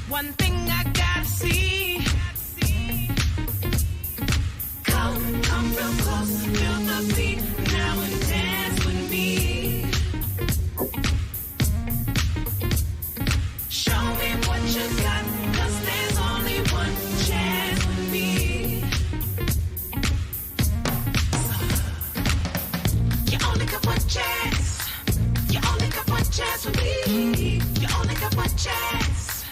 One thing I gotta see. Come real close, feel the beat now and dance with me. Show me what you got, 'cause there's only one chance with me. You only got one chance. You only got one chance with me. You only got one chance.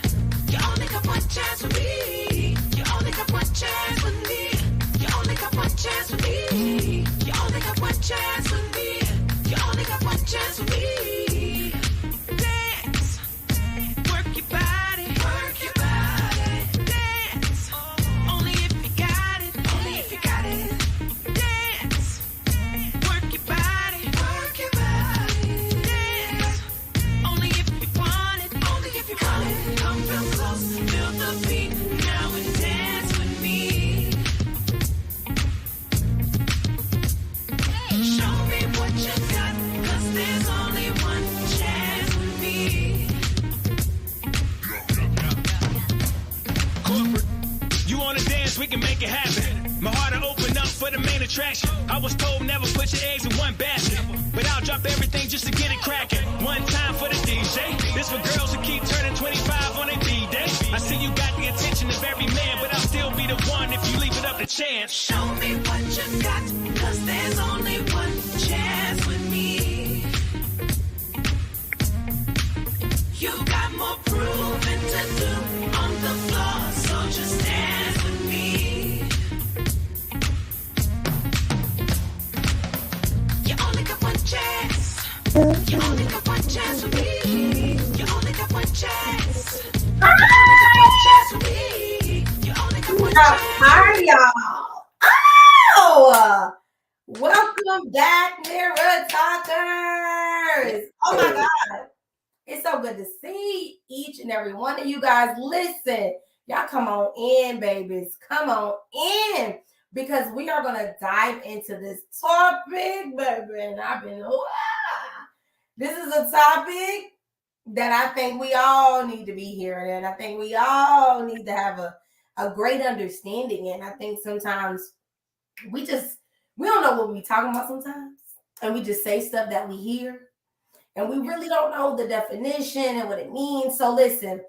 You only got one chance with me. You only got one chance with me. You only got one chance with me. You only got one chance with me. You only got one chance with me. Dance, work your body, work your body. Dance, only if you got it, only if you got it. Dance, work your body, work your body. Dance, only if you want it, only if you want it. Come real close, feel the beat now and dance with me. Show me what you got, 'cause there's only one chance with me. Corporate, you wanna dance, we can make it happen. My heart will open up for the main attraction. I was told never put your eggs in one basket, but I'll drop everything just to get it cracking. One time for the DJ. This for girls who keep turning 25 on their B-day. I see you got the attention of every man, but I'll still be the one if you leave it up to chance. Show me what you got, 'cause there's only one chance with me. You got more proving to do on the floor, so just dance with me. You only got one chance. You only got one chance with me. You only got one chance. You only got one chance with me. You only got one chance. How are y'all? Oh, welcome back, Mirror Talkers. Oh my God. It's so good to see each and every one of you guys. Listen, y'all come on in, babies. Come on in, because we are going to dive into this topic, baby. And I've been, this is a topic that I think we all need to be hearing. And I think we all need to have a great understanding. And I think sometimes we don't know what we're talking about sometimes. And we just say stuff that we hear. And we really don't know the definition and what it means. So listen,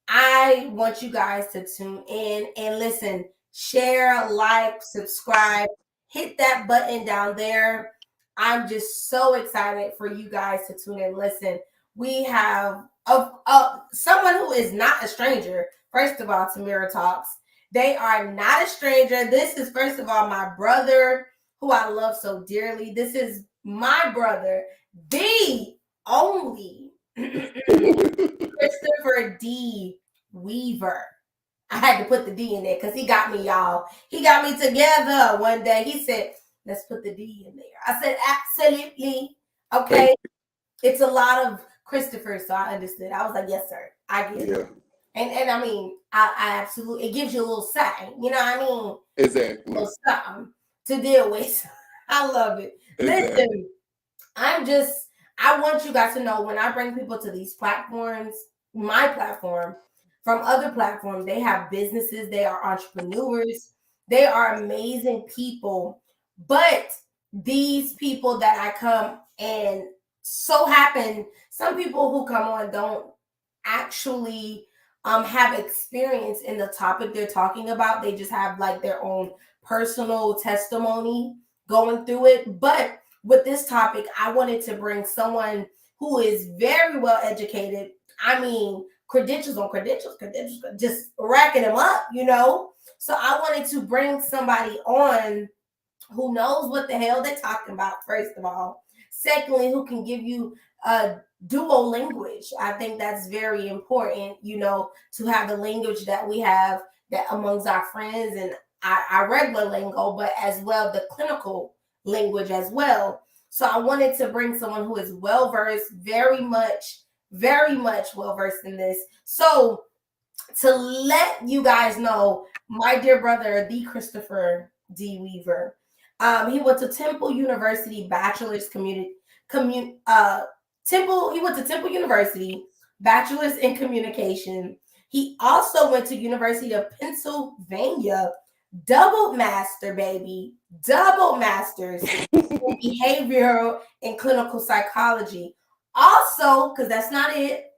I want you guys to tune in and listen, share, like, subscribe, hit that button down there. I'm just so excited for you guys to tune in. Listen, we have someone who is not a stranger, first of all, to Mirror Talks. They are not a stranger. This is, first of all, my brother, who I love so dearly. This is my brother, the only Christopher D. Weaver. I had to put the D in there because he got me, y'all. He got me together one day. He said, let's put the D in there. I said, absolutely. Okay. It's a lot of Christopher, so I understood. I was like, yes, sir. I get it. And I mean, I absolutely, it gives you a little something. You know what I mean? Exactly. A little something to deal with. I love it. Exactly. Listen, I want you guys to know, when I bring people to these platforms, my platform, from other platforms, they have businesses, they are entrepreneurs, they are amazing people. But these people that I come and so happen, some people who come on don't actually have experience in the topic they're talking about. They just have like their own personal testimony going through it. But with this topic, I wanted to bring someone who is very well educated. I mean, credentials on credentials, just racking them up, you know? So I wanted to bring somebody on who knows what the hell they're talking about, first of all. Secondly, who can give you a dual language. I think that's very important, you know, to have the language that we have that amongst our friends and our regular lingo, but as well the clinical language as well. So I wanted to bring someone who is well-versed, very much well-versed in this. So to let you guys know, my dear brother, the Christopher D. Weaver, he went to Temple University, Temple University, bachelor's in communication. He also went to University of Pennsylvania, double master, baby, double masters in behavioral and clinical psychology. Also, because that's not it,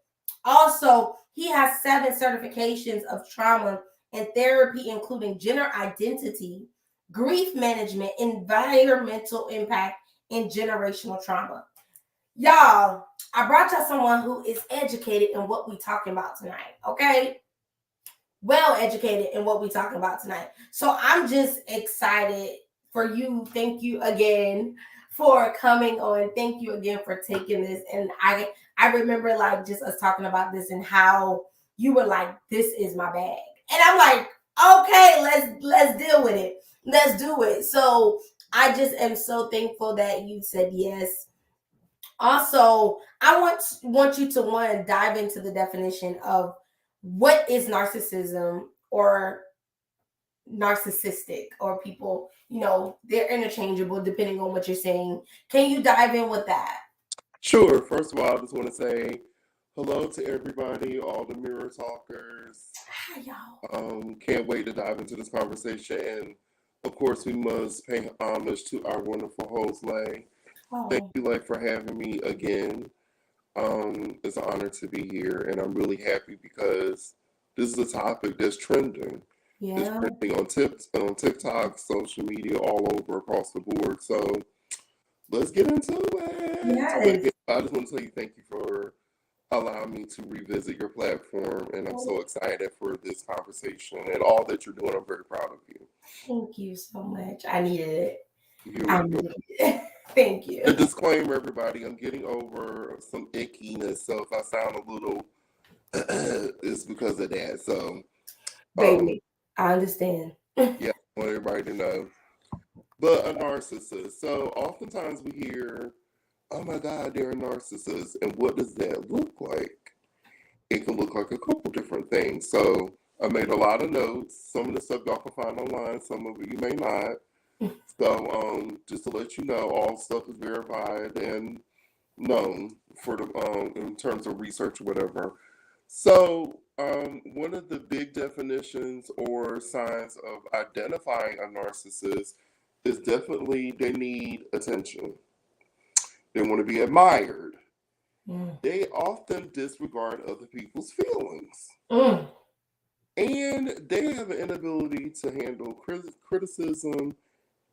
also, he has 7 certifications of trauma and therapy, including gender identity, grief management, environmental impact, and generational trauma. Y'all, I brought y'all someone who is educated in what we're talking about tonight, okay? Well educated in what we're talking about tonight. So I'm just excited for you. Thank you again for coming on. Thank you again for taking this. And I remember like just us talking about this and how you were like, this is my bag. And I'm like, okay, let's deal with it. Let's do it. So I just am so thankful that you said yes. Also, I want you to dive into the definition of what is narcissism or narcissistic, or people, they're interchangeable depending on what you're saying. Can you dive in with that? Sure. First of all, I just want to say hello to everybody, all the mirror talkers. Hi, y'all. Can't wait to dive into this conversation. And of course, we must pay homage to our wonderful host, Lay. Oh. Thank you, Lay, for having me again. It's an honor to be here, and I'm really happy because this is a topic that's trending. Yeah. It's trending on TikTok, social media, all over across the board. So let's get into it. Yes. I just want to tell you thank you for allowing me to revisit your platform, and I'm so excited for this conversation and all that you're doing. I'm very proud of you. Thank you so much. I needed it. You're needed it. Thank you. A disclaimer, everybody, I'm getting over some ickiness, so if I sound a little, it's because of that. So, baby, I understand. Yeah, I want everybody to know. But a narcissist. So oftentimes we hear, oh my God, they're a narcissist. And what does that look like? It can look like a couple different things. So I made a lot of notes. Some of the stuff y'all can find online, some of it you may not. So just to let you know, all stuff is verified and known for the in terms of research or whatever. So one of the big definitions or signs of identifying a narcissist is definitely they need attention. They want to be admired. They often disregard other people's feelings. And they have an inability to handle criticism,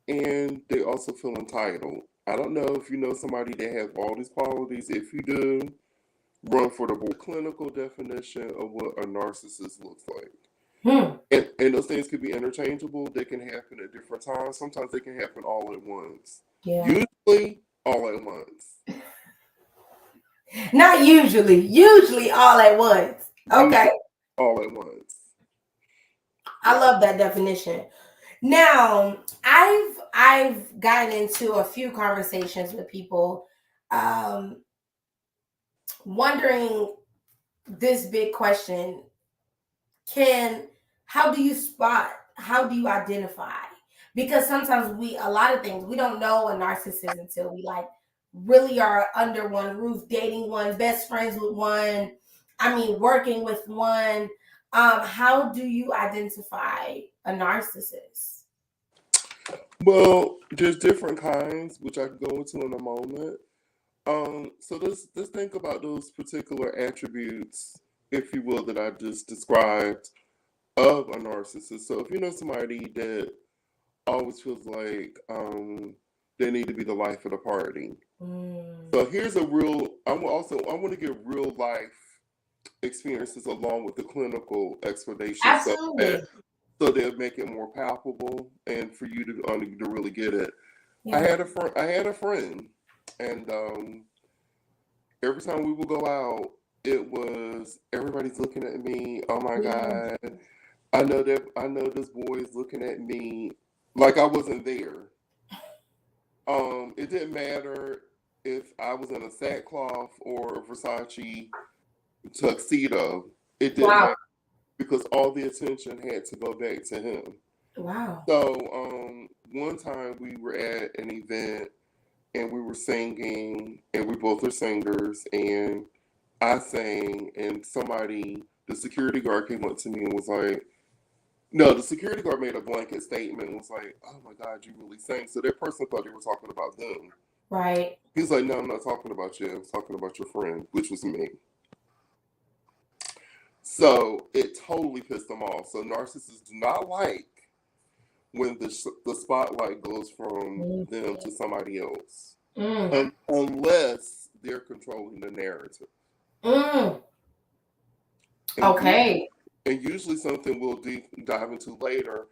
and they also feel entitled. I don't know if you know somebody that has all these qualities. If you do, run for the more clinical definition of what a narcissist looks like. And those things could be interchangeable. They can happen at different times. Sometimes they can happen all at once. Yeah. Usually, all at once. Not usually. Usually all at once. Okay. All at once. I love that definition. Now, I've gotten into a few conversations with people wondering this big question. How do you identify? Because sometimes a lot of things, we don't know a narcissist until we really are under one roof, dating one, best friends with one, working with one. How do you identify a narcissist? Well, there's different kinds, which I can go into in a moment. So let's think about those particular attributes, if you will, that I just described of a narcissist. So if you know somebody that always feels like they need to be the life of the party. So here's I want to give real life experiences along with the clinical explanation. Absolutely. So they'll make it more palpable and for you to really get it. Yeah. I had a friend, and every time we would go out, it was everybody's looking at me. Oh my God, I know this boy is looking at me like I wasn't there. It didn't matter if I was in a sackcloth or a Versace tuxedo. It didn't matter, because all the attention had to go back to him. Wow. So one time we were at an event and we were singing, and we both are singers, and I sang, and the security guard came up to me and was like, no, the security guard made a blanket statement and was like, oh my God, you really sang. So that person thought they were talking about them. Right. He's like, no, I'm not talking about you. I was talking about your friend, which was me. So it totally pissed them off. So narcissists do not like when the spotlight goes from them to somebody else. Unless they're controlling the narrative. Okay. And usually something we'll dive into later,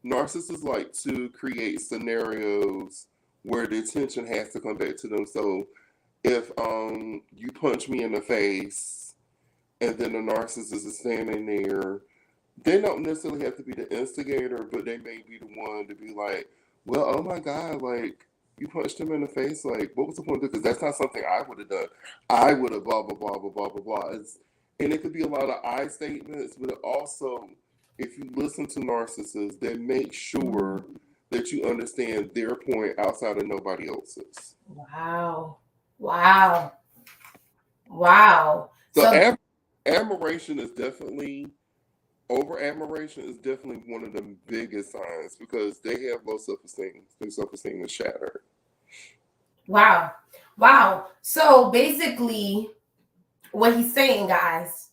narcissists like to create scenarios where the attention has to come back to them. So if you punch me in the face and then the narcissist is standing there, they don't necessarily have to be the instigator, but they may be the one to be like, well, oh my God, like, you punched him in the face, like, what was the point of it? Because that's not something I would have done. I would have blah, blah, blah, blah, blah, blah, blah. And it could be a lot of I statements, but also, if you listen to narcissists, they make sure that you understand their point outside of nobody else's. Wow. Wow. Wow. So admiration is definitely, over-admiration is definitely one of the biggest signs because they have low self-esteem. Their self-esteem is shattered. Wow. Wow. So basically, what he's saying, guys,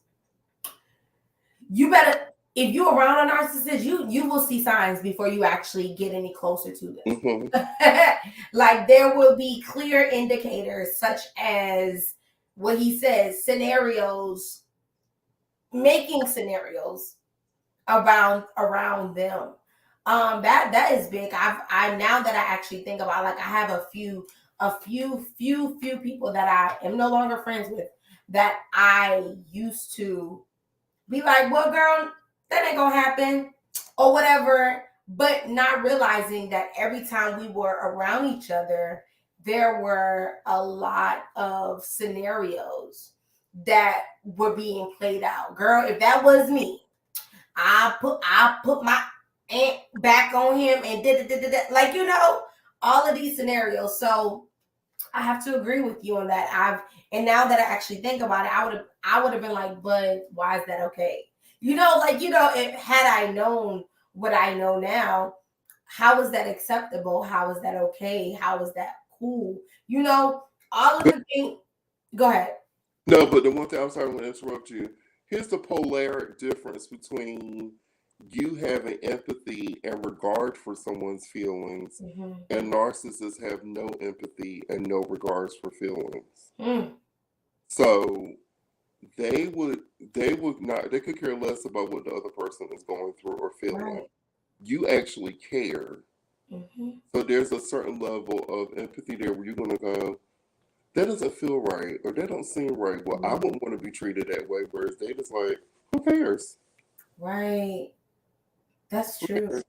you better, if you're around a narcissist, you will see signs before you actually get any closer to them. Mm-hmm. Like there will be clear indicators such as what he says, scenarios, making scenarios around them. That is big. I now that I actually think about, like, I have a few people that I am no longer friends with that I used to be like, well, girl, that ain't gonna happen or whatever, but not realizing that every time we were around each other, there were a lot of scenarios that were being played out. Girl, if that was me, I put my aunt back on him and did like, you know, all of these scenarios. So I have to agree with you on that. And now that I actually think about it, I would have been like, but why is that okay? You know, like, you know, had I known what I know now, how is that acceptable? How is that okay? How is that cool? You know, all of the things. Go ahead. No, but the one thing, I'm sorry to interrupt you. Here's the polaric difference between you having empathy and regard for someone's feelings, and narcissists have no empathy and no regards for feelings. So they could care less about what the other person is going through or feeling. Right. You actually care. So there's a certain level of empathy there where you're going to go, that doesn't feel right, or that don't seem right. Well, I wouldn't want to be treated that way. Whereas they just like, who cares? Right. That's true.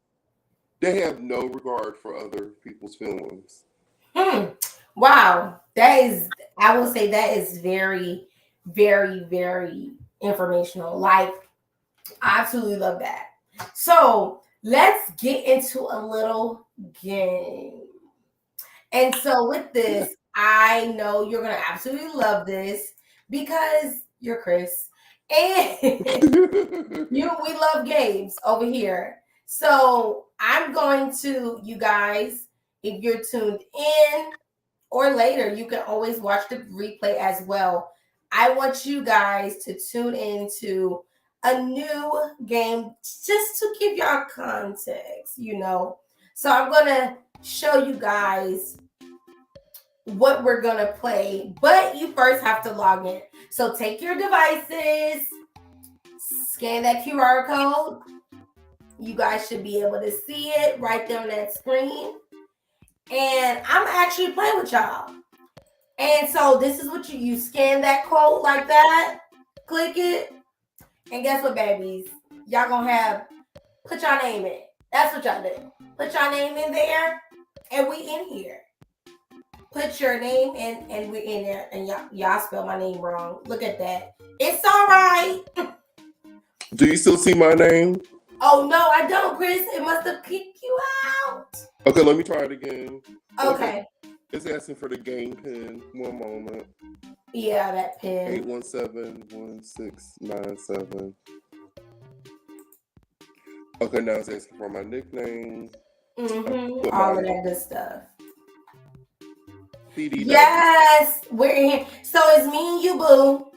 They have no regard for other people's feelings. Wow. I will say that is very, very, very informational. Like, I absolutely love that. So let's get into a little game. And so with this, I know you're going to absolutely love this because you're Chris. And we love games over here. So I'm going to, you guys, if you're tuned in or later, you can always watch the replay as well. I want you guys to tune into a new game just to give y'all context, you know. So I'm going to show you guys what we're going to play, but you first have to log in. So take your devices, scan that QR code. You guys should be able to see it right there on that screen. And I'm actually playing with y'all. And so this is what you scan that code like that, click it, and guess what, babies? Y'all gonna put your name in. That's what y'all do. Put your name in there, and we in here. Put your name in, and we're in there. And y'all spell my name wrong. Look at that. It's all right. Do you still see my name? Oh, no, I don't, Chris. It must have kicked you out. Okay, let me try it again. Okay. It's asking for the game pin. One moment. Yeah, that pin. 817-1697. Okay, now it's asking for my nickname. All of that good stuff. CD Yes, we're in here. So it's me and you, boo.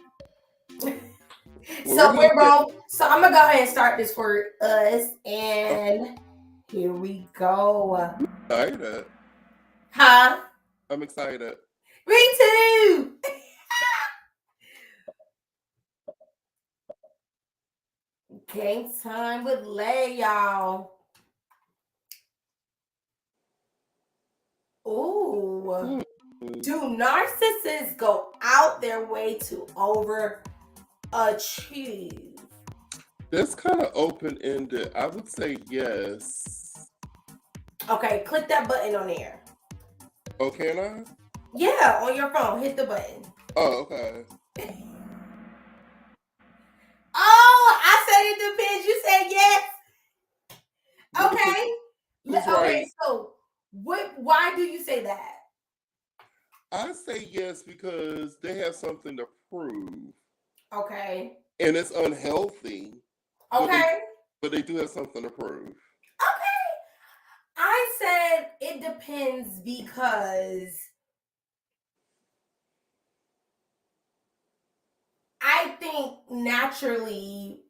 So we're both. So I'm gonna go ahead and start this for us, and here we go. excited. Huh? I'm excited. Me too. Game time with Lay, y'all. Ooh. Do narcissists go out their way to overachieve? That's kind of open-ended. I would say yes. Okay, click that button on there. Oh, can I? Yeah, on your phone. Hit the button. Oh, okay. Oh, I said it depends. You said yes. Okay. Who's Okay, right? so why do you say that? I say yes because they have something to prove. Okay. And it's unhealthy. Okay. But they do have something to prove. Okay. I said it depends because I think naturally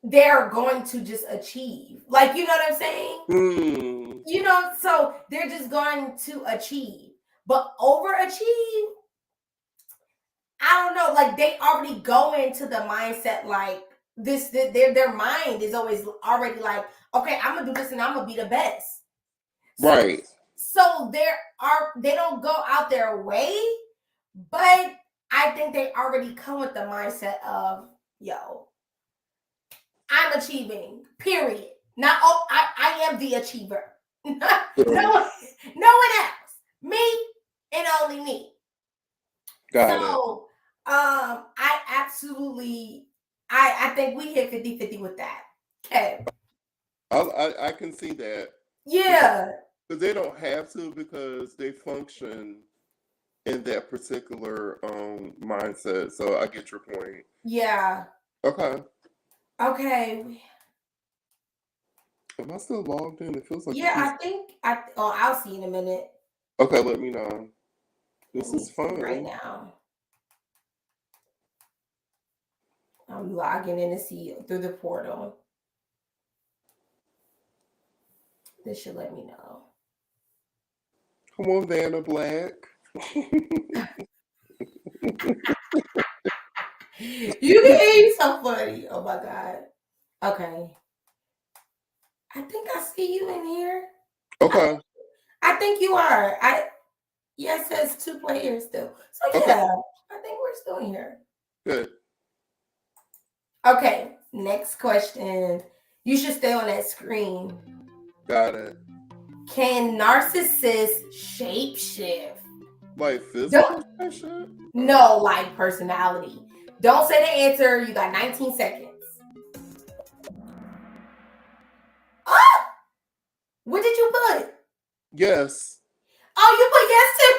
they're going to just achieve. Like, you know what I'm saying? You know, so they're just going to achieve. But overachieve, I don't know. Like, they already go into the mindset like this. Their mind is always already like, okay, I'm gonna do this and I'm gonna be the best. Right. So they don't go out their way, but I think they already come with the mindset of, yo, I'm achieving, period. Not, oh, I am the achiever. no one else. Me and only me. Got it. I absolutely, I think we hit 50-50 with that. Okay. I can see that. Yeah. Because they don't have to, because they function in that particular mindset. So I get your point. Yeah. Okay. Okay. Am I still logged in? It feels like Yeah, I'll see in a minute. Okay, let me know. This is fun. Right now. I'm logging in to see through the portal. This should let me know. Come on, Vanna Black. You being so funny. Oh my God. Okay. I think I see you in here. Okay. I think you are. It says 2 players still. So yeah, Okay. I think we're still in here. Good. Okay, next question. You should stay on that screen. Got it. Can narcissists shapeshift? Like physical shit? No, like personality. Don't say the answer. You got 19 seconds. Oh! What did you put? Yes. Oh, you put yes too?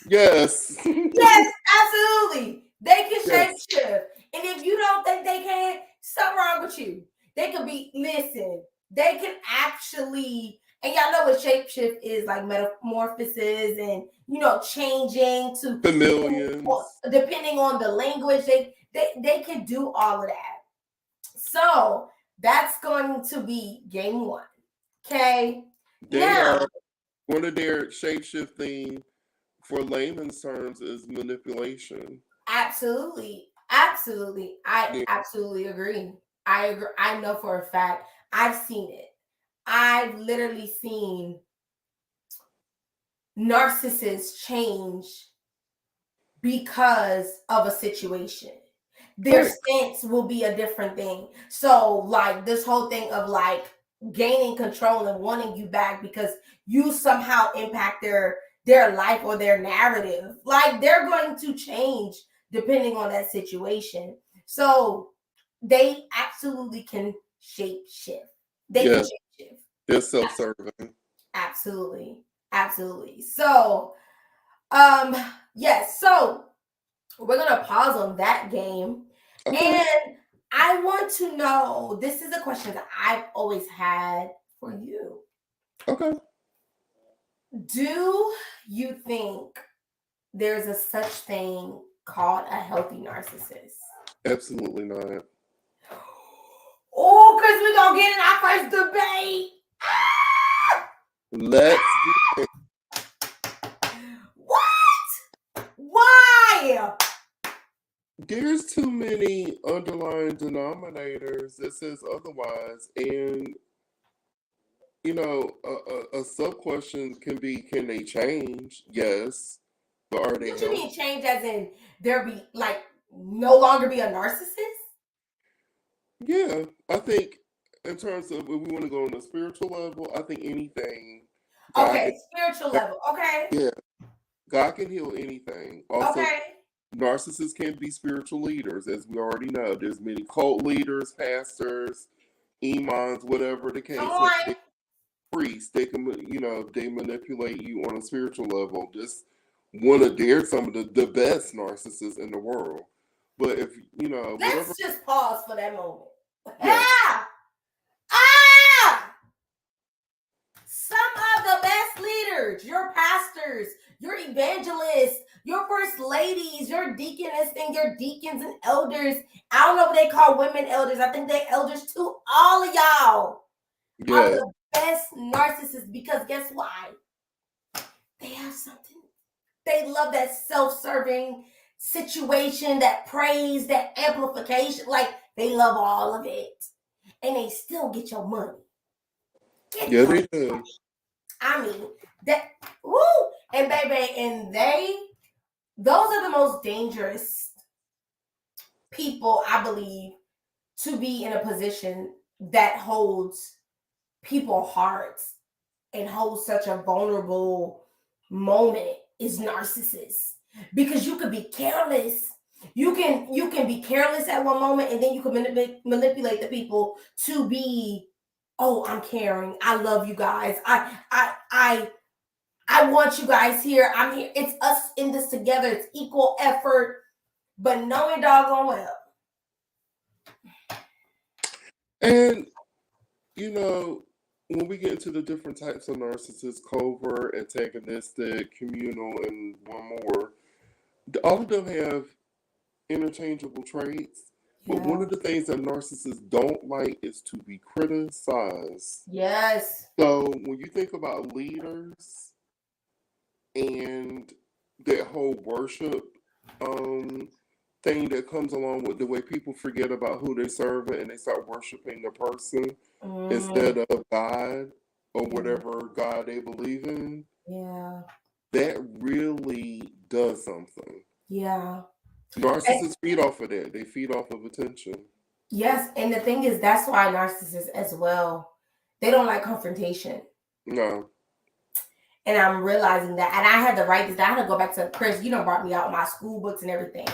Yes. Yes, absolutely. They can shapeshift. And if you don't think they can, something wrong with you. They could be, listen, they can actually, and y'all know what shapeshift is, like metamorphosis and, you know, changing to chameleons. Depending on the language, they can do all of that. So that's going to be game 1. Okay. One of their shapeshifting, for layman's terms, is manipulation. Absolutely. Absolutely. I absolutely agree. I agree. I know for a fact. I've seen it. I've literally seen narcissists change because of a situation. Their stance will be a different thing. So, like, this whole thing of like gaining control and wanting you back because you somehow impact their life or their narrative. Like, they're going to change depending on that situation. So they absolutely can shape shift. They can shape shift. They're self-serving. Absolutely. Absolutely. So, yes. So we're gonna pause on that game. Okay. And I want to know, this is a question that I've always had for you. Okay. Do you think there's a such thing called a healthy narcissist? Absolutely not. Oh, because we're going to get in our first debate. Ah! Let's What? Why? There's too many underlying denominators that says otherwise, and you know, a sub question can be, can they change? Yes, but are they What you mean healthy? change as in there be like no longer be a narcissist? Yeah, I think in terms of if we want to go on a spiritual level, I think anything God Okay, spiritual level. Okay. can, yeah, God can heal anything. Also, Okay. narcissists can be spiritual leaders, as we already know. There's many cult leaders, pastors, imams, whatever the case Come may be. on. Priests, they can, you know, they manipulate you on a spiritual level. Just one of they're some of the best narcissists in the world. But if you know, whatever, Let's just pause for that moment. yes, Ah! Ah! Some of the best leaders, your pastors, your evangelists, your first ladies, your deaconess and your deacons and elders. I don't know what they call women elders. I think they elders too. All of y'all are yes, the best narcissists because guess why? They have something. They love that self-serving situation, that praise, that amplification. Like they love all of it. And they still get your money. yeah, they do. I mean, that woo! And baby, and those are the most dangerous people, I believe, to be in a position that holds people's hearts and holds such a vulnerable moment is narcissists. Because you could be careless. You can be careless at one moment and then you can manipulate the people to be, oh, I'm caring. I love you guys. I want you guys here. I'm here. It's us in this together. It's equal effort. But knowing doggone well. And you know, when we get into the different types of narcissists, covert, antagonistic, communal, and one more, all of them have interchangeable traits. But one of the things that narcissists don't like is to be criticized. Yes. So when you think about leaders and that whole worship thing that comes along with the way people forget about who they serve and they start worshiping the person instead of God or whatever God they believe in, Yeah. that really does something. Yeah. Narcissists feed off of that. They feed off of attention. Yes. And the thing is, that's why narcissists as well, they don't like confrontation. No. And I'm realizing that. And I had to write this down. I had to go back to Chris. You know, brought me out my school books and everything.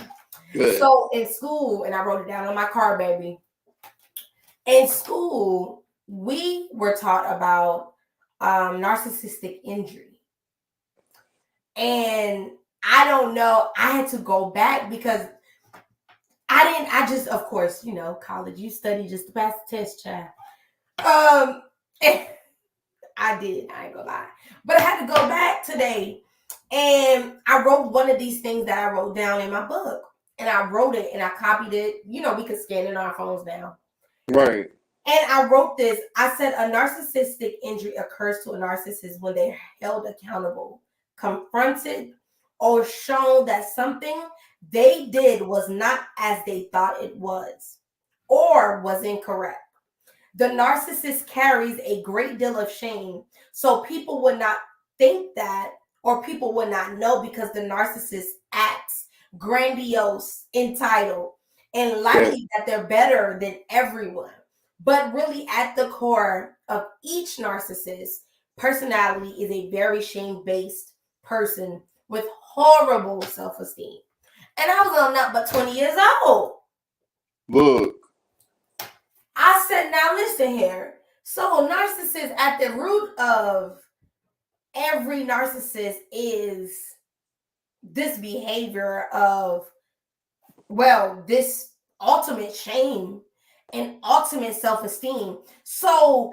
Good. So in school, and I wrote it down on my card, baby. In school, we were taught about narcissistic injury. And I don't know. I had to go back because I just, of course, you know, college, you study just to pass the test, child. I did. I ain't gonna lie. But I had to go back today and I wrote one of these things that I wrote down in my book. And I wrote it and I copied it. You know, we could scan it on our phones now. Right. And I wrote this. I said a narcissistic injury occurs to a narcissist when they're held accountable, confronted, or shown that something they did was not as they thought it was or was incorrect. The narcissist carries a great deal of shame, so people would not think that, or people would not know because the narcissist acts grandiose, entitled, and likely that they're better than everyone. But really, at the core of each narcissist personality is a very shame-based person with horrible self-esteem. And I was on not but 20 years old. Look. I said, now listen here. So narcissist, at the root of every narcissist is this behavior of well, this ultimate shame and ultimate self-esteem. So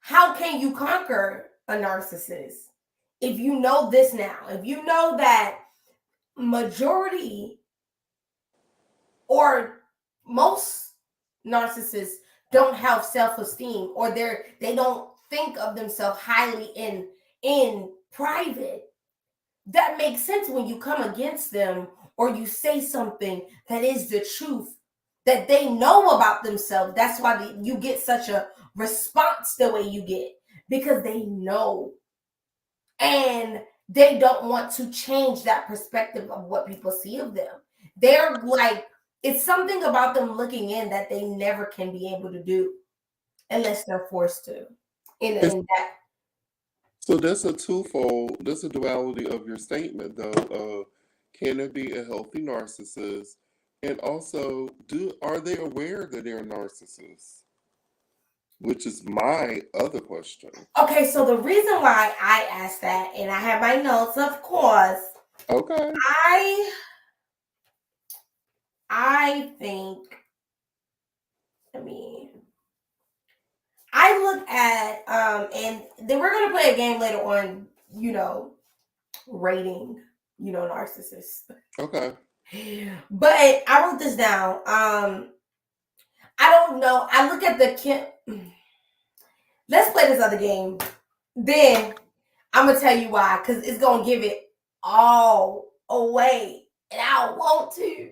how can you conquer a narcissist? If you know this now, if you know that majority or most narcissists don't have self-esteem, or they don't think of themselves highly in private, that makes sense when you come against them or you say something that is the truth that they know about themselves. That's why you get such a response the way you get, because they know and they don't want to change that perspective of what people see of them. They're like, it's something about them looking in that they never can be able to do unless they're forced to. In that. So that's a twofold, that's a duality of your statement, though. Can it be a healthy narcissist? And also, are they aware that they're a narcissist? Which is my other question. Okay, so the reason why I asked that, and I have my notes, of course. Okay. I think, I look at, and then we're going to play a game later on, rating, narcissists. Okay. But I wrote this down. I don't know. I look at let's play this other game. Then I'm going to tell you why, because it's going to give it all away. And I don't want to.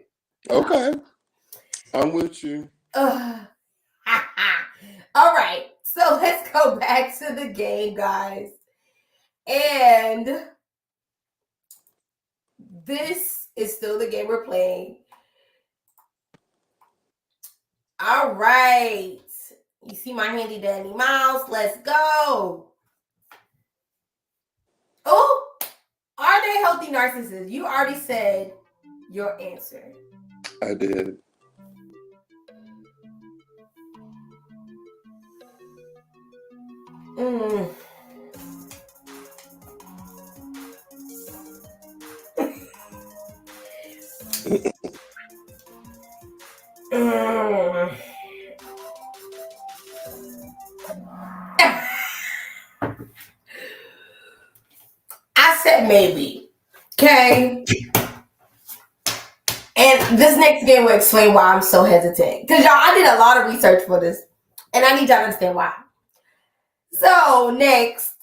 Okay. I'm with you. All right. So let's go back to the game, guys. And this is still the game we're playing. All right. You see my handy dandy mouse. Let's go. Oh, are they healthy narcissists? You already said your answer. I did. I said maybe. Okay. And this next game will explain why I'm so hesitant. Because y'all, I did a lot of research for this. And I need y'all to understand why. So, next.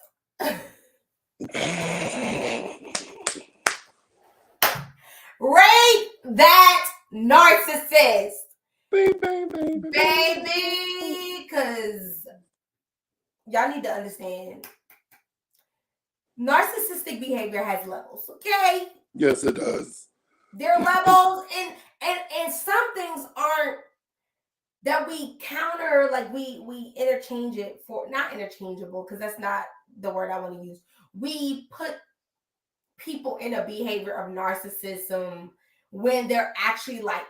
Rate that narcissist. Baby. Because y'all need to understand. Narcissistic behavior has levels, okay? Yes, it does. There are levels, and some things aren't that we counter, like we interchange it for, not interchangeable, because that's not the word I want to use. We put people in a behavior of narcissism when they're actually like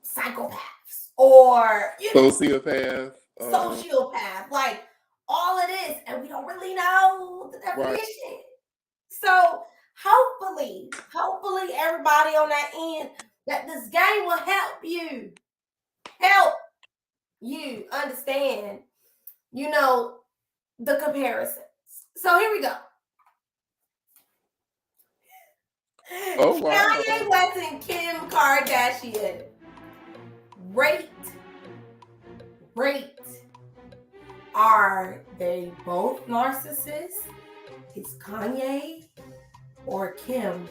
psychopaths or sociopath. Sociopath, like all it is, and we don't really know the definition. Right. So hopefully everybody on that end, that this game will help you understand, the comparisons. So here we go. Oh, wow. Kanye West and Kim Kardashian. Rate. Are they both narcissists? Is Kanye or Kim?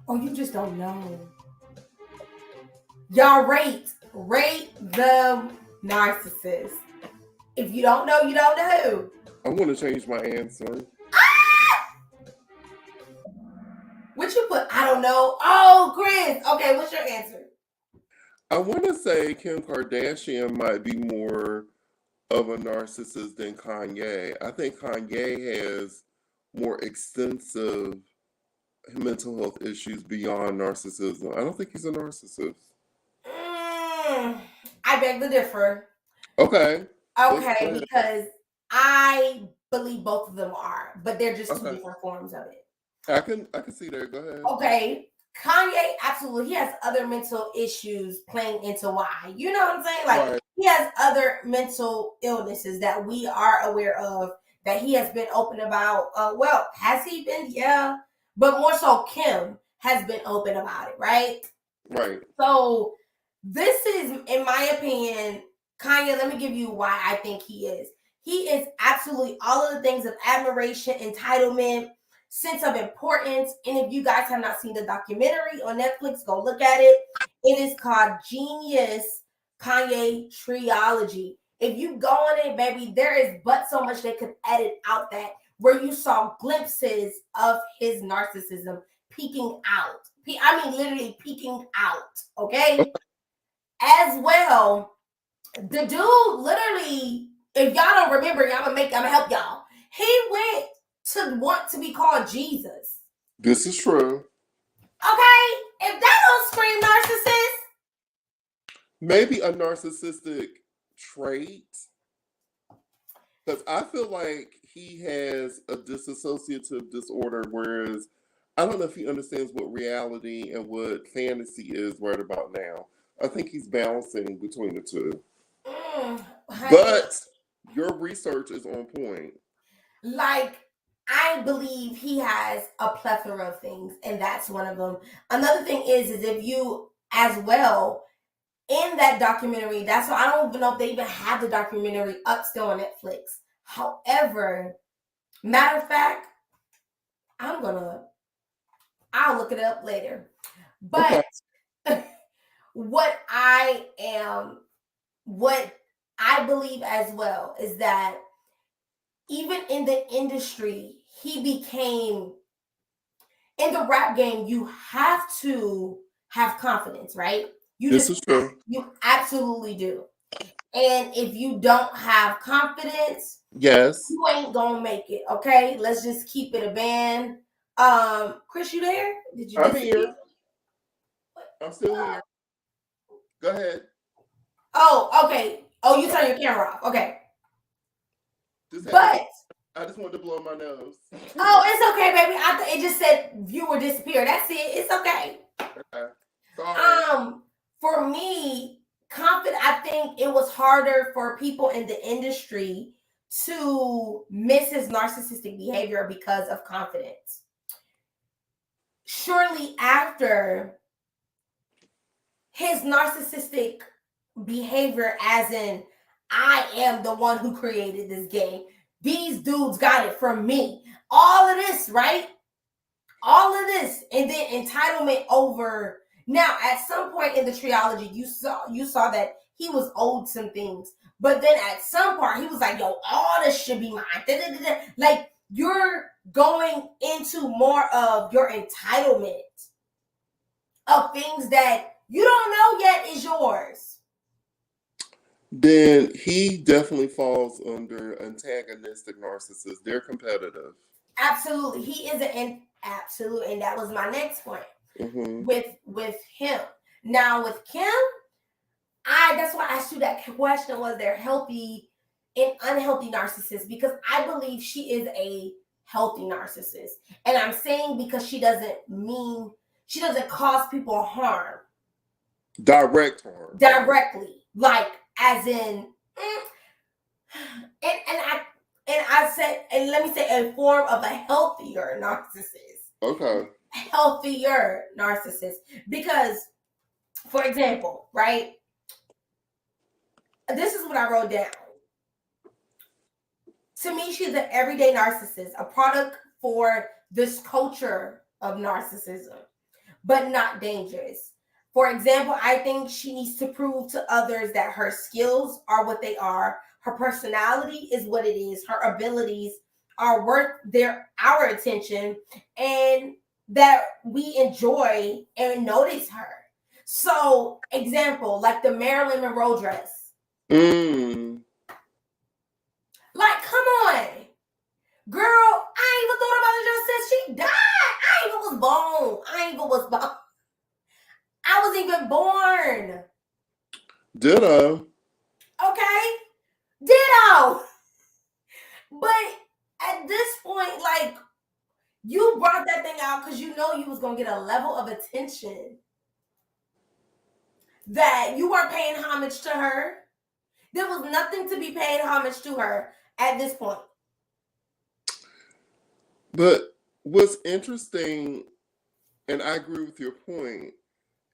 Or you just don't know? Y'all rate the narcissist. If you don't know, you don't know. I want to change my answer. What you put? I don't know. Oh, Chris. Okay, what's your answer? I want to say Kim Kardashian might be more of a narcissist than Kanye. I think Kanye has more extensive mental health issues beyond narcissism. I don't think he's a narcissist. I beg to differ. Okay. Because I believe both of them are, but they're just two different forms of it. I can see that. Go ahead. Okay. Kanye, absolutely, he has other mental issues playing into why. You know what I'm saying? Like, Right. he has other mental illnesses that we are aware of, that he has been open about. Well, has he been? Yeah. But more so, Kim has been open about it, right? Right. So, this is, in my opinion, Kanye, let me give you why I think he is. He is absolutely all of the things of admiration, entitlement, sense of importance. And if you guys have not seen the documentary on Netflix, go look at it. It is called Genius Kanye Trilogy. If you go on it, baby, there is but so much they could edit out that where you saw glimpses of his narcissism peeking out. I mean, literally peeking out. Okay. As well, the dude literally, if y'all don't remember, I'm gonna help y'all. He went to want to be called Jesus. This is true. Okay, if that don't scream narcissist, Maybe a narcissistic trait, because I feel like he has a dissociative disorder, whereas I don't know if he understands what reality and what fantasy is right about now. I think he's balancing between the two. But your research is on point. like, I believe he has a plethora of things, and that's one of them. Another thing is if you, as well, in that documentary, that's why I don't even know if they even have the documentary up still on Netflix. However, matter of fact, I'll look it up later. But what I believe as well is that even in the industry, he became, in the rap game, you have to have confidence, right? This is true. You absolutely do. And if you don't have confidence, Yes. you ain't gonna make it. Okay, let's just keep it a band. Chris, you there? Did you? I'm here. I'm still here. Go ahead. Oh, okay. Oh, you turn your camera off. Okay. I just wanted to blow my nose. Oh, it's okay, baby. It just said viewer disappear. That's it. It's okay. Okay. Sorry. For me, I think it was harder for people in the industry to miss his narcissistic behavior because of confidence. Shortly after his narcissistic behavior, as in, I am the one who created this game. These dudes got it from me. All of this, right? All of this, and then entitlement over. Now, at some point in the trilogy, you saw that he was owed some things, but then at some part he was like, "Yo, all this should be mine." Like, you're going into more of your entitlement of things that you don't know yet is yours. Then he definitely falls under antagonistic narcissists. They're competitive. Absolutely, he is absolute, and that was my next point. Mm-hmm. With him. Now with Kim, that's why I asked you that question: was there healthy and unhealthy narcissists? Because I believe she is a healthy narcissist, and I'm saying because she doesn't cause people harm. Direct harm. Directly, like as in, and I said, and let me say, a form of a healthier narcissist. Okay. Healthier narcissist. Because, for example, right? This is what I wrote down. To me, she's an everyday narcissist, a product for this culture of narcissism, but not dangerous. For example, I think she needs to prove to others that her skills are what they are, her personality is what it is, her abilities are worth our attention, and that we enjoy and notice her. So, example, like the Marilyn Monroe dress. Like, come on. Girl, I ain't even thought about the dress since she died. I ain't even was born. I wasn't even born. Ditto. Okay? Ditto. But at this point, like, You brought that thing out because you know you was gonna get a level of attention that you weren't paying homage to her. There was nothing to be paying homage to her at this point. But what's interesting, and I agree with your point,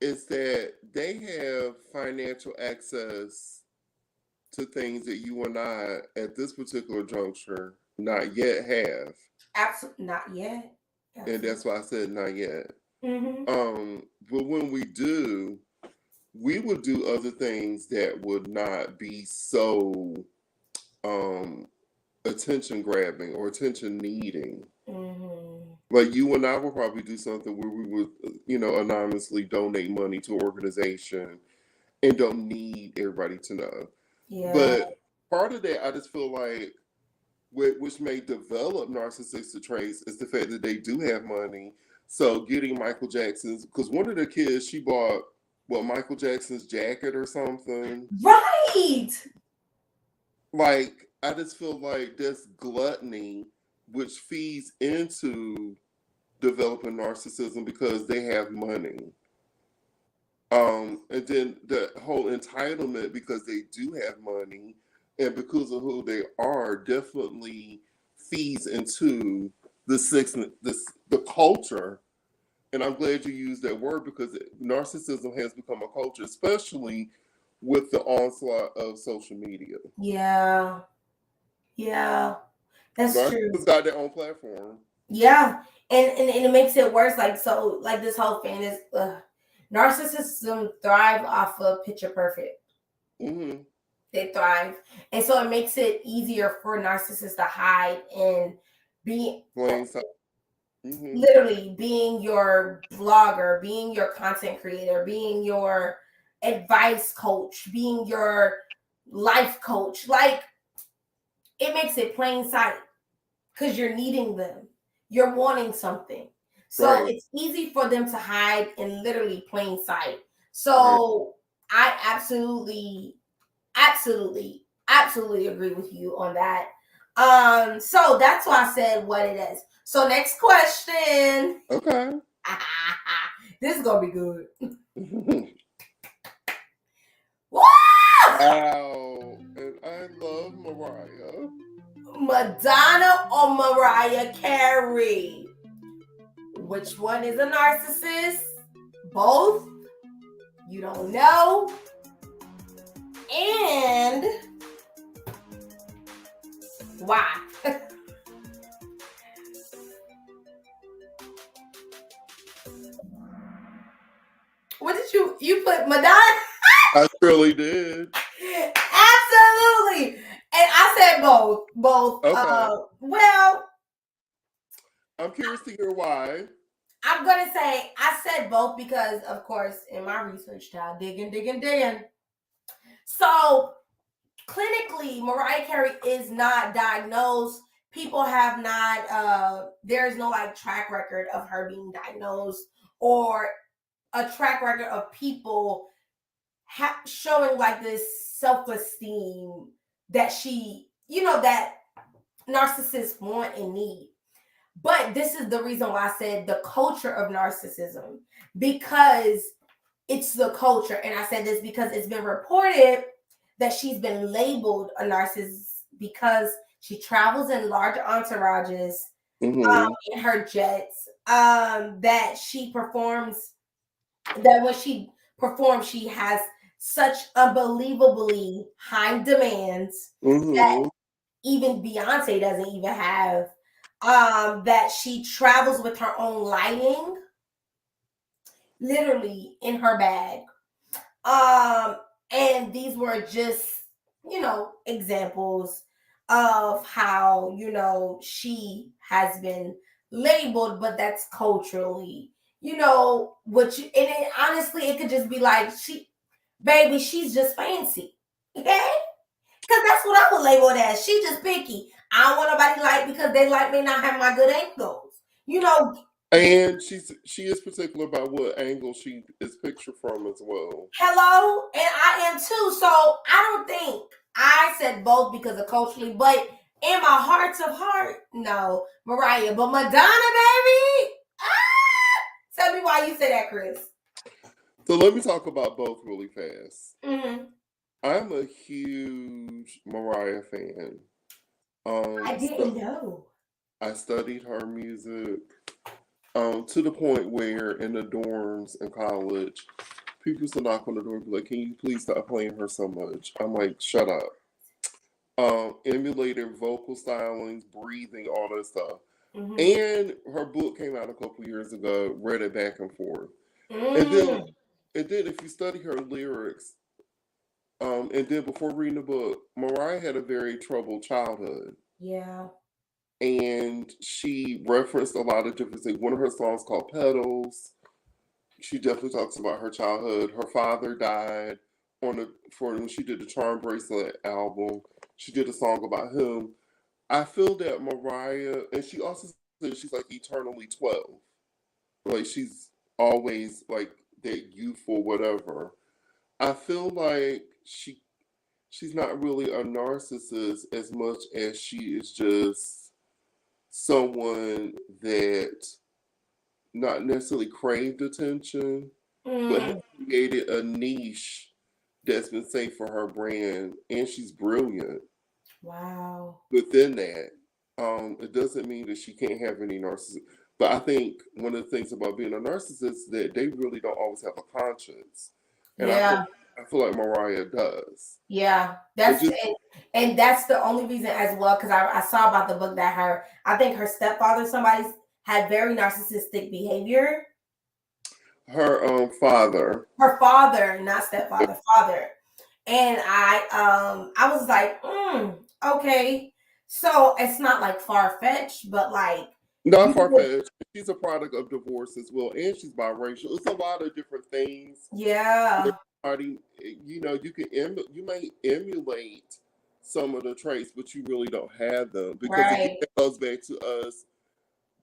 is that they have financial access to things that you and I, at this particular juncture, not yet have. Absolutely not yet. Absolutely. And that's why I said not yet. Mm-hmm. But when we do, we would do other things that would not be so attention grabbing or attention needing. Mm-hmm. Like you and I will probably do something where we would, anonymously donate money to an organization and don't need everybody to know. Yeah. But part of that, I just feel like, which may develop narcissistic traits, is the fact that they do have money. So getting Michael Jackson's, because one of the kids, she bought, Michael Jackson's jacket or something. Right. Like, I just feel like there's gluttony, which feeds into developing narcissism because they have money. And then the whole entitlement because they do have money and because of who they are definitely feeds into the culture. And I'm glad you used that word because narcissism has become a culture, especially with the onslaught of social media. Yeah. Yeah. That's true. Narcissists got their own platform. Yeah. And it makes it worse. Like this whole thing is narcissism thrive off of picture perfect. Mm-hmm. They thrive. And so it makes it easier for narcissists to hide and be literally being your blogger, being your content creator, being your advice coach, being your life coach. Like it makes it plain sight because you're needing them. You're wanting something. So It's easy for them to hide in literally plain sight. So I absolutely agree with you on that. So that's why I said what it is. So next question. Okay. This is gonna be good. Ow. And I love Mariah. Madonna or Mariah Carey? Which one is a narcissist? Both? You don't know? And why? What did you put Madonna? I surely did. Absolutely. And I said both. Okay. Well, I'm curious to hear why. I'm going to say I said both because, of course, in my research, child, digging. So, clinically, Mariah Carey is not diagnosed. People have not, there is no track record of her being diagnosed or a track record of people showing this self-esteem that that narcissists want and need. But this is the reason why I said the culture of narcissism, because it's the culture. And I said this because it's been reported that she's been labeled a narcissist because she travels in large entourages in her jets, that she performs, that when she performs, she has such unbelievably high demands that even Beyonce doesn't even have. That she travels with her own lighting, literally in her bag. And these were just, examples of how, she has been labeled, but that's culturally, honestly, it could just be she's just fancy. Okay? Because that's what I would label it as. She just picky. I don't want nobody because they may not have my good angles. And she is particular about what angle she is pictured from as well. Hello? And I am too. So I don't think I said both because of culturally, but In my heart of heart, no, Mariah, but Madonna, baby. Tell me why you say that, Chris. So let me talk about both really fast. Mm-hmm. I'm a huge Mariah fan. I didn't know. I studied her music to the point where in the dorms in college, people used to knock on the door and be like, "Can you please stop playing her so much?" I'm like, "Shut up." Emulated vocal stylings, breathing, all that stuff. Mm-hmm. And her book came out a couple years ago. Read it back and forth. Mm. And then if you study her lyrics, and then before reading the book, Mariah had a very troubled childhood. Yeah. And she referenced a lot of different things. One of her songs called Petals, she definitely talks about her childhood. Her father died for when she did the Charm Bracelet album. She did a song about him. I feel that Mariah, and she also said she's like eternally 12. Like she's always like that youthful whatever. I feel like she's not really a narcissist as much as she is just someone that not necessarily craved attention, but has created a niche that's been safe for her brand, and she's brilliant. Wow. Within that, it doesn't mean that she can't have any narcissism. But I think one of the things about being a narcissist is that they really don't always have a conscience, and Yeah. I feel like Mariah does. Yeah, It that's just and that's the only reason as well, because I saw about the book that I think her stepfather, somebody had very narcissistic behavior. her father. Her father, not stepfather, father. And I was like, okay. So it's not like far-fetched, but like Not far fetched. She's a product of divorce as well, and she's biracial. It's a lot of different things. yeah. You know, you may emulate some of the traits, but you really don't have them because Right. again, it goes back to us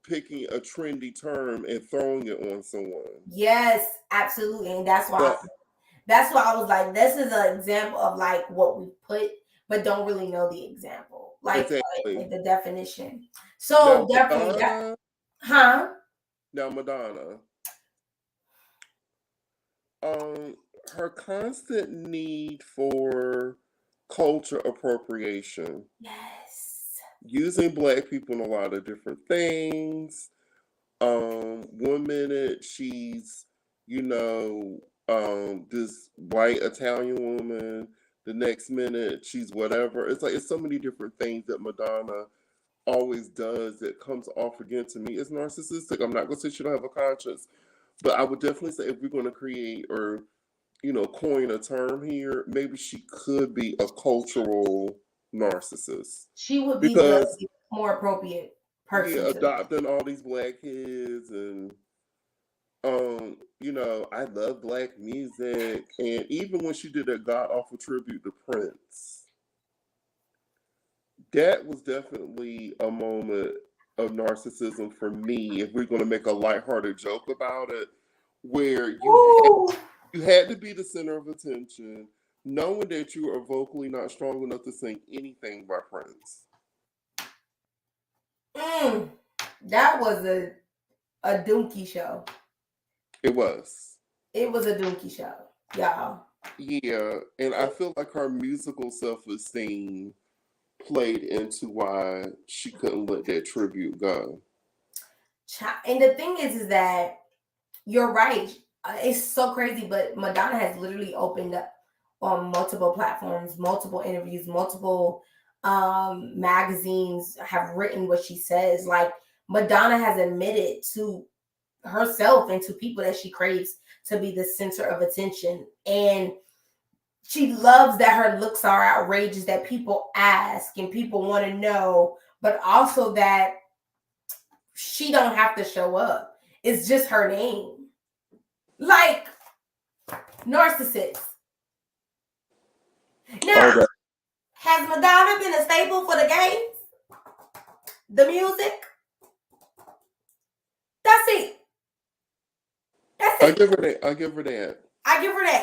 picking a trendy term and throwing it on someone. Yes, absolutely. And that's why I was like, this is an example of like what we put, but don't really know the example, like the definition. So now, definitely, now Madonna, her constant need for culture appropriation. Yes. Using Black people in a lot of different things. 1 minute she's, this white Italian woman. The next minute she's whatever. It's like it's so many different things that Madonna always does that comes off again to me as narcissistic. I'm not gonna say she don't have a conscience, but I would definitely say if we're gonna create or coin a term here, maybe she could be a cultural narcissist. She would be because the more appropriate person. adopting all these Black kids and I love Black music, and even when she did a god awful tribute to Prince, that was definitely a moment of narcissism for me. If we're going to make a lighthearted joke about it, where you had to be the center of attention, knowing that you are vocally not strong enough to sing anything by Prince. That was a donkey show. It was. It was a donkey show, y'all. Yeah, and I feel like her musical self-esteem played into why she couldn't let that tribute go. And the thing is that you're right. It's so crazy, but Madonna has literally opened up on multiple platforms, multiple interviews, multiple magazines have written what she says. Like Madonna has admitted to herself and to people that she craves to be the center of attention, and she loves that her looks are outrageous, that people ask and people want to know, but also that she don't have to show up. It's just her name. Like narcissist. Now, has Madonna been a staple for the games? The music? That's it. I give her that. I give her that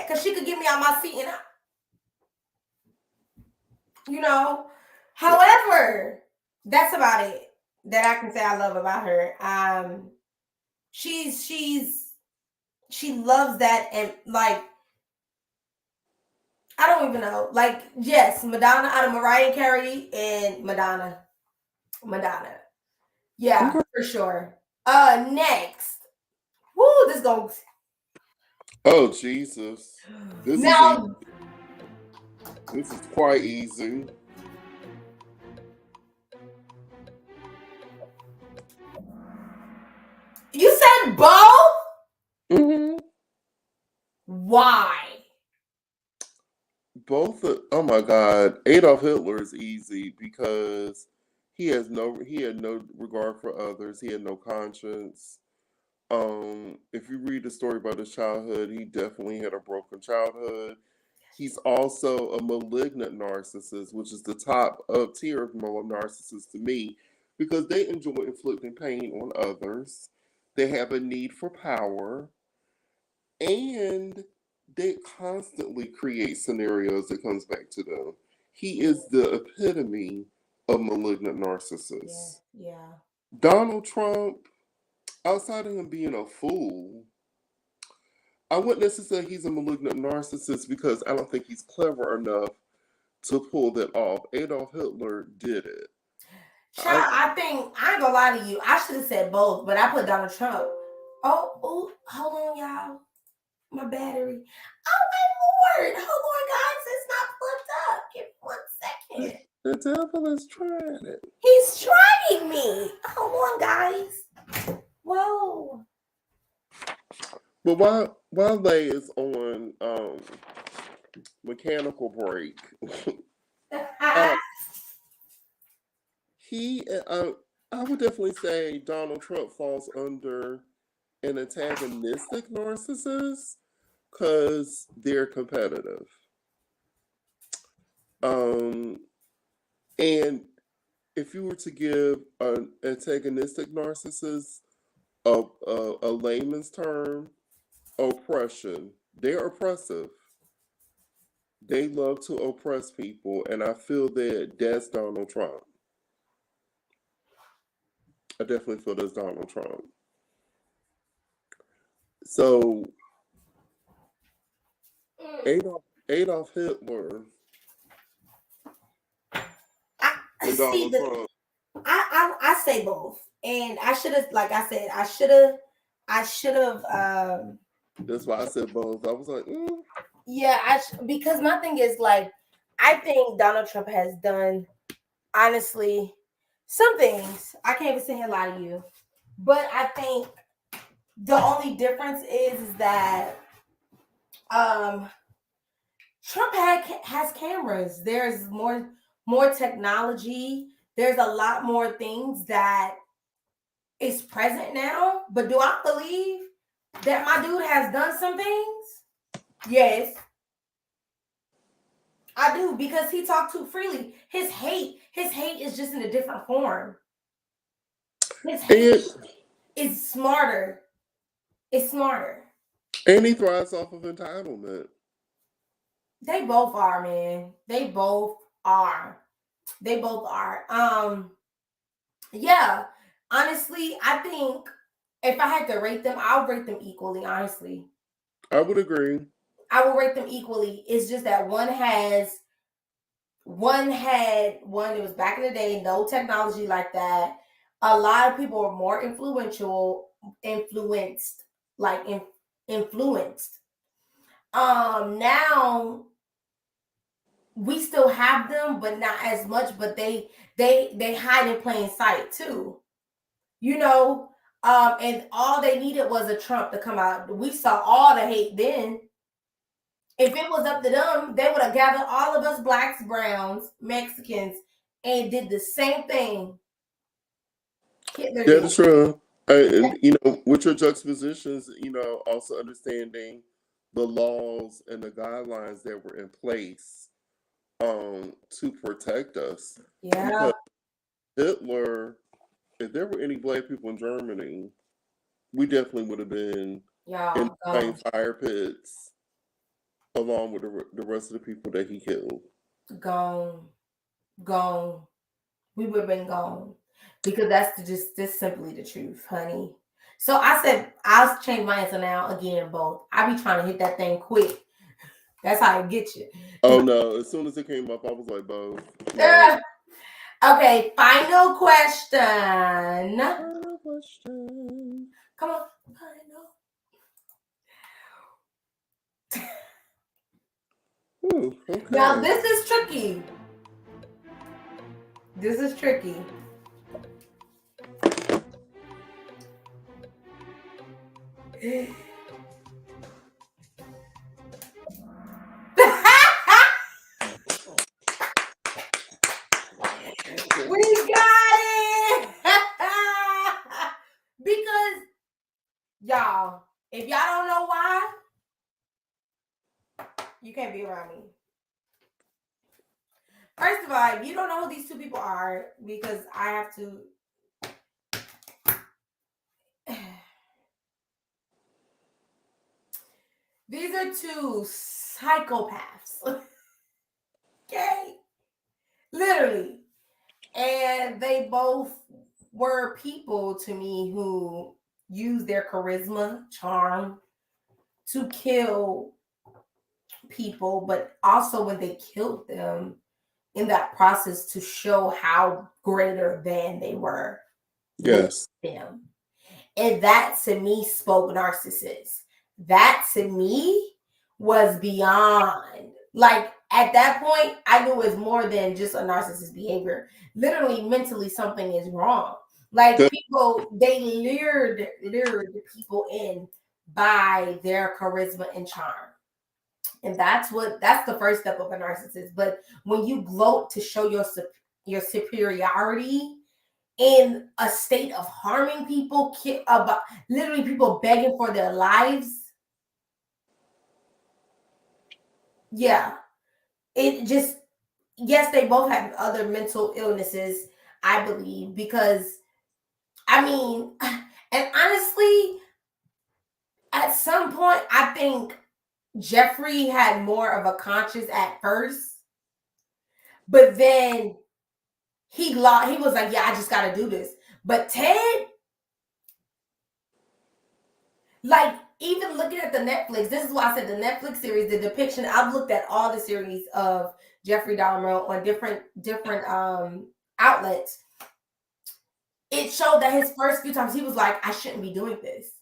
because she could get me out my seat and However, that's about it that I can say I love about her. She loves that, and like I don't even know. Like, yes, Madonna out of Mariah Carey and Madonna. Yeah, Okay. for sure. Next. Woo, this goes. Oh Jesus. This is Now, easy. This is quite easy. you said both? Mm-hmm. Why? Both oh my God, Adolf Hitler is easy because he had no regard for others. He had no conscience. If you read the story about his childhood, he definitely had a broken childhood. He's also a malignant narcissist, which is the top of tier of narcissists to me, because they enjoy inflicting pain on others. They have a need for power, and they constantly create scenarios that comes back to them. He is the epitome of malignant narcissists. Yeah. Donald Trump, outside of him being a fool, I wouldn't necessarily say he's a malignant narcissist because I don't think he's clever enough to pull that off. Adolf Hitler did it. Child, I think I ain't gonna lie to you. I should have said both, but I put Donald Trump. Oh, hold on, y'all. My battery. Oh my Lord. Hold on, guys. It's not plugged up. Give me 1 second. The devil is trying it. He's trying me. Hold on, guys. Whoa. But while Lay is on mechanical break, I would definitely say Donald Trump falls under an antagonistic narcissist because they're competitive. And if you were to give an antagonistic narcissist a layman's term, oppression, they're oppressive. They love to oppress people, and I feel that that's Donald Trump. I definitely feel that's Donald Trump. So Adolf Hitler and Donald Trump. I say both, and I should have, like I said, I should have. That's why I said both. I was like, yeah, because my thing is like, I think Donald Trump has done, honestly, some things. I can't even sit here and lie to you, but I think the only difference is that Trump has cameras. There's more technology. There's a lot more things that is present now. But do I believe that my dude has done some things? Yes, I do, because he talked too freely. His hate is just in a different form. His hate is smarter. It's smarter. And he thrives off of entitlement. They both are, man. They both are. Yeah. Honestly, I think if I had to rate them, I'll rate them equally, honestly. I would agree. I will rate them equally. It's just that one it was back in the day, no technology like that. A lot of people are more influenced. Now we still have them, but not as much, but they hide in plain sight too. You know, and all they needed was a Trump to come out. We saw all the hate then. If it was up to them, they would have gathered all of us blacks, browns, Mexicans, and did the same thing. Hitler did. That's true. And, with your juxtapositions, also understanding the laws and the guidelines that were in place to protect us. Yeah. Because Hitler, if there were any black people in Germany, we definitely would have been in the same fire pits along with the rest of the people that he killed. Gone. gone. We would have been gone. Because that's simply the truth, honey. So I said, I'll change my answer now. Again, both. I be trying to hit that thing quick. That's how I get you. Oh no! As soon as it came up, I was like, both. Okay, final question. Final question. Come on. Final. Ooh, okay. Now this is tricky. This is tricky. We got it. Because y'all, if y'all don't know why, you can't be around me. First of all, if you don't know who these two people are, because I have to. These are two psychopaths. Okay? Literally. And they both were people to me who used their charisma, charm to kill people, but also when they killed them in that process to show how greater than they were. Yes. Them. And that to me spoke narcissist. That to me was beyond. Like at that point, I knew it was more than just a narcissist behavior. Literally, mentally, something is wrong. Like people, they lured people in by their charisma and charm. And that's the first step of a narcissist. But when you gloat to show your superiority in a state of harming people, literally people begging for their lives. Yeah. It just, yes, they both have other mental illnesses, I believe, because, I mean, and honestly, at some point, I think Jeffrey had more of a conscience at first, but then he was like, yeah, I just got to do this. But Ted, like, even looking at the Netflix, this is why I said the Netflix series, the depiction, I've looked at all the series of Jeffrey Dahmer on different outlets. It showed that his first few times he was like, I shouldn't be doing this.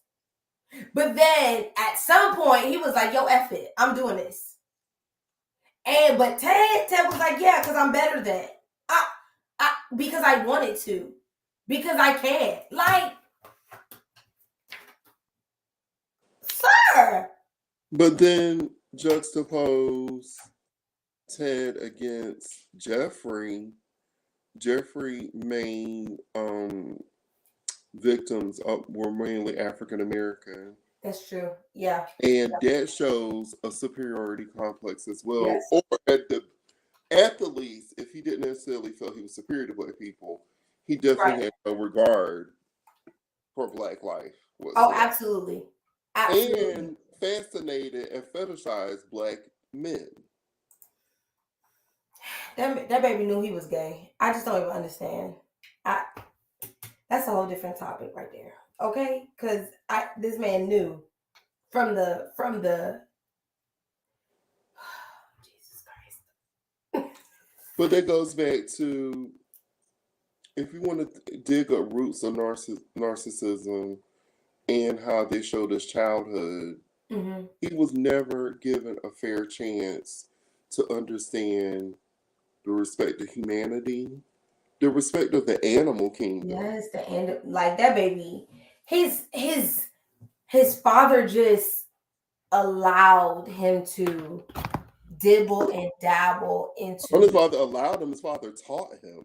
But then at some point he was like, yo, F it, I'm doing this. But Ted was like, yeah, because I'm better than because I wanted to, because I can. Like, sir. But then juxtapose Ted against Jeffrey. Jeffrey main victims were mainly African American. That's true. Yeah. And that shows a superiority complex as well. Yes. Or at the least, if he didn't necessarily feel he was superior to black people, he definitely had a regard for black life. Oh, absolutely. Absolutely. And fascinated and fetishized black men. That baby knew he was gay. I just don't even understand. That's a whole different topic right there. Okay? Because this man knew from the Jesus Christ. But that goes back to, if you want to dig up roots of narcissism and how they showed his childhood, he was never given a fair chance to understand the respect of humanity, the respect of the animal kingdom. Yes, like that baby. His father just allowed him to dibble and dabble into. When his father allowed him, his father taught him.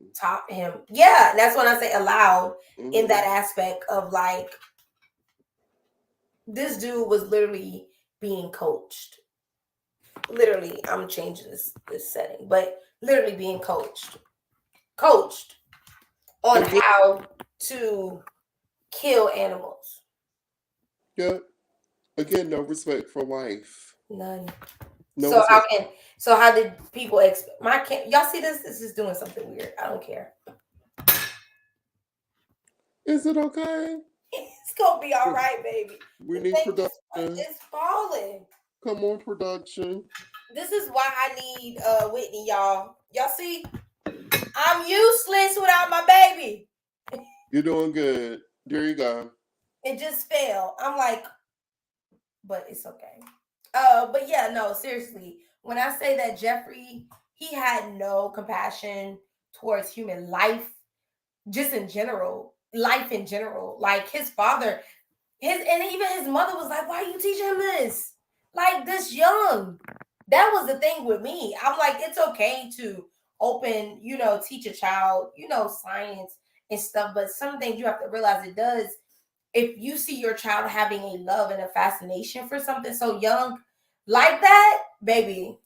Yeah, that's when I say allowed in that aspect of like, this dude was literally being coached. Literally, I'm changing this setting, but literally being coached on how to kill animals. Yeah. Again, no respect for life. None. No, So it's how okay. can how did people expect my can y'all see this? This is doing something weird. I don't care. Is it okay? It's gonna be all right, baby. We The need thing just production. it's falling. Come on, production. This is why I need Whitney, y'all. Y'all see, I'm useless without my baby. You're doing good. There you go. It just fell. I'm like, but it's okay. But yeah, no, seriously. When I say that Jeffrey, he had no compassion towards human life, just in general, life in general. Like his father, and even his mother was like, "Why are you teaching him this? Like this young?" That was the thing with me. I'm like, it's okay to open, teach a child, science and stuff, but some things you have to realize it does. If you see your child having a love and a fascination for something so young like that, baby,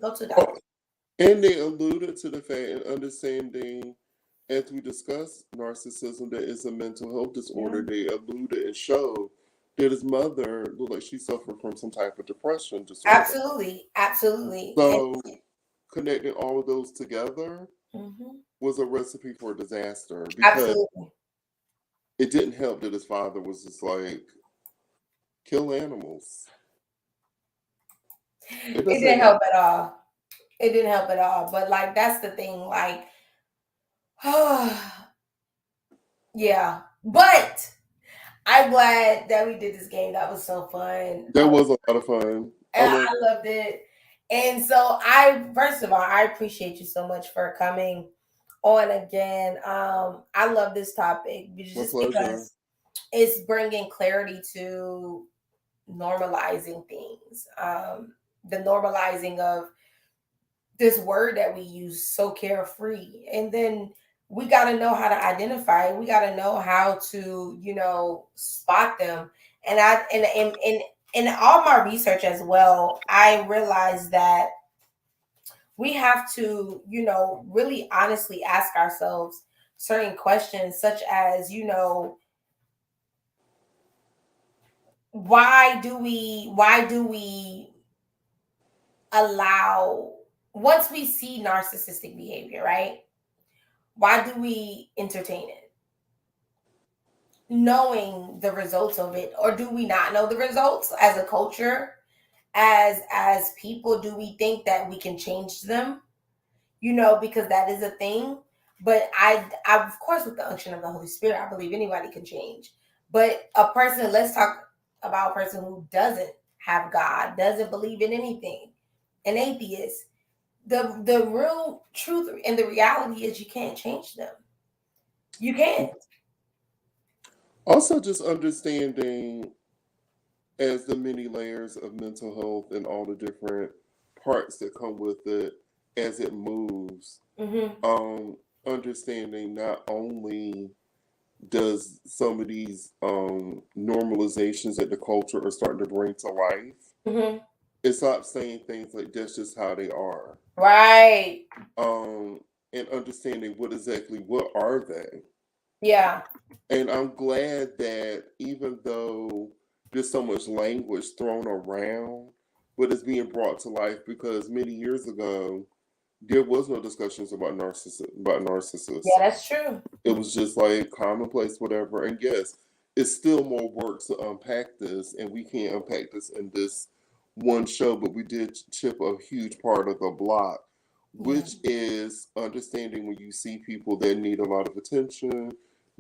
go to the doctor. And they alluded to the fact and understanding, as we discussed narcissism, that is a mental health disorder. They alluded and showed that his mother looked like she suffered from some type of depression disorder. Absolutely. So connecting all of those together Mhm. was a recipe for disaster, because Absolutely. it didn't help that his father was just like, kill animals. It didn't help at all. It didn't help at all. But like that's the thing, like yeah. But I'm glad that we did this game. That was so fun. That was a lot of fun. I loved it. And so first of all, I appreciate you so much for coming on again. I love this topic just because it's bringing clarity to normalizing things. The normalizing of this word that we use, so carefree. And then we got to know how to identify. We got to know how to, spot them. And in all my research as well, I realized that we have to, really honestly ask ourselves certain questions, such as, why do we allow, once we see narcissistic behavior, right? Why do we entertain it? Knowing the results of it, or do we not know the results as a culture, as people? Do we think that we can change them? Because that is a thing. But I of course, with the unction of the Holy Spirit, I believe anybody can change. But let's talk about a person who doesn't have God, doesn't believe in anything, an atheist. The real truth and the reality is you can't change them. You can't. Also, just understanding as the many layers of mental health and all the different parts that come with it as it moves. Mm-hmm. Understanding not only does some of these normalizations that the culture are starting to bring to life, Mm-hmm. it stops saying things like that's just how they are. Right. And understanding what are they? Yeah. And I'm glad that even though there's so much language thrown around, but it's being brought to life, because many years ago there was no discussions about narcissists. Yeah, that's true. It was just like commonplace, whatever. And yes, it's still more work to unpack this, and we can't unpack this in this one show, but we did chip a huge part of the block, which is understanding when you see people that need a lot of attention,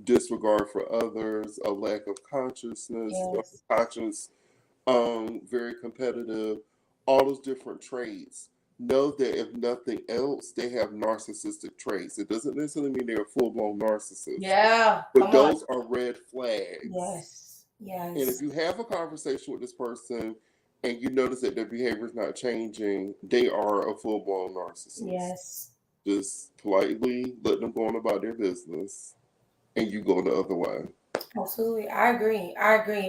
disregard for others, a lack of consciousness, conscience, very competitive, all those different traits. Know that if nothing else, they have narcissistic traits. It doesn't necessarily mean they're a full-blown narcissist. Yeah. But those are red flags. Yes. And if you have a conversation with this person and you notice that their behavior is not changing, they are a full-blown narcissist. Yes. Just politely let them go on about their business and you go the other way. Absolutely. I agree.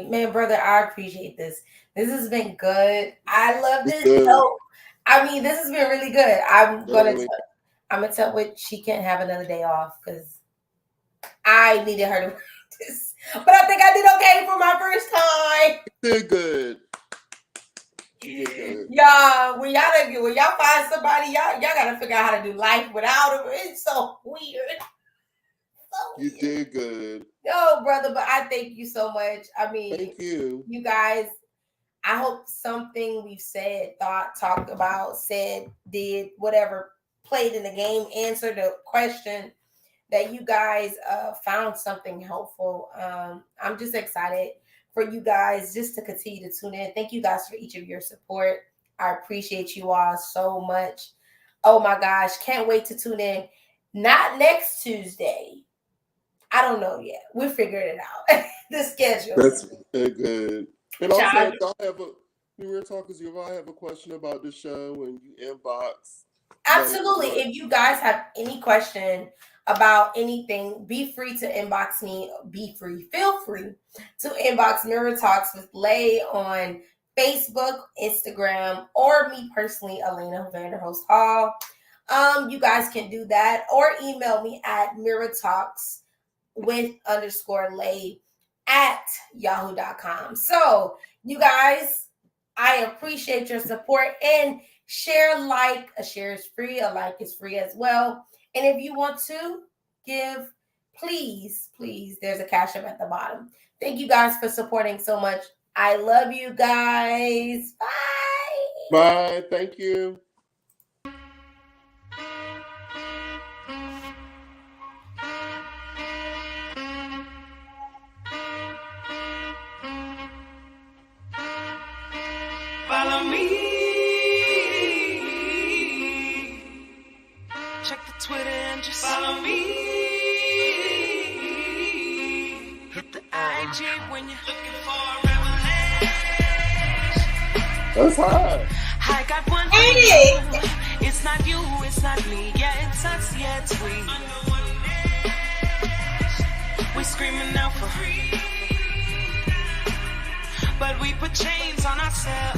Man, brother, I appreciate this. This has been good. I love this show. I mean, this has been really good. I'm gonna tell Whit she can't have another day off because I needed her to practice. But I think I did okay for my first time. You did good. You did good. Y'all, when y'all find somebody, y'all gotta figure out how to do life without them. It's so weird. You did good. No, brother, but I thank you so much. I mean, Thank you. You guys, I hope something we've said, thought, talked about, said, did, whatever, played in the game, answered a question, that you guys found something helpful. I'm just excited for you guys just to continue to tune in. Thank you guys for each of your support. I appreciate you all so much. Oh my gosh, can't wait to tune in. Not next Tuesday. I don't know yet. We're figuring it out. The schedule. That's good. And also, if y'all have y'all have a question about the show and you inbox. Absolutely. If you guys have any question about anything, be free to inbox me. Feel free to inbox Mirror Talks with Lay on Facebook, Instagram, or me personally, Elena Vanderhost Hall. You guys can do that, or email me at mirrortalks_Lay@yahoo.com. So, you guys, I appreciate your support, and share, like. A share is free, a like is free as well. And if you want to give, please, there's a Cash App at the bottom. Thank you guys for supporting so much. I love you guys. Bye. Bye. Thank you. Follow me. Check the Twitter and just follow me. Hit the IG when you're looking for a revelation. That's hot. I got one for you. It's not you, it's not me. Yeah, it's us, yeah, it's we. We screaming out for free, but we put chains on ourselves.